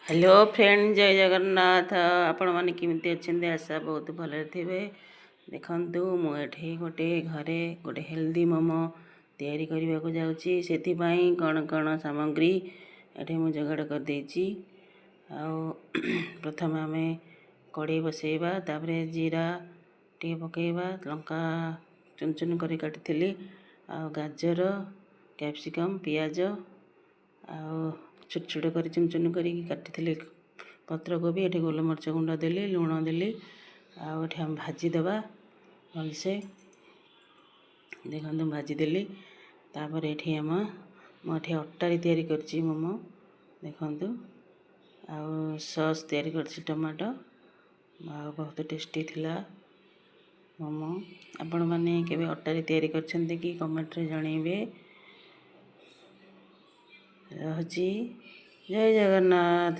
Hello friend जय जगन्नाथ आपण मैंने केमती अच्छे आशा बहुत भले थे। देखु मुझे गोटे घरे गोटे हेल्दी मोमो तैयारी करने को जाऊँगी से कौन कौन सामग्री ये मुझे जोगाड़ कर देछि। प्रथम आम कड़े बसैबा तापर जीरा टे पकईबा लंका चुन चुन कर काटी गाजर कैप्सिकम पियाज छोट छोट कर चुन चुन कर काटी पत्र कोबी ये गोलमरीच गुंड देली लुण देली आम भाजीदेवा भलसे देखो भाजीदेली तापर ये आम मुझे अटारी तैयारी करछि मोमो देखु सॉस तैयारी करछि टमाटो बहुत टेस्टी थिला मोमो। आपण मैंने केबे अटारी तैयारी करछन्ते कि कमेंट रे जणेबे। रहुछि जय जगन्नाथ।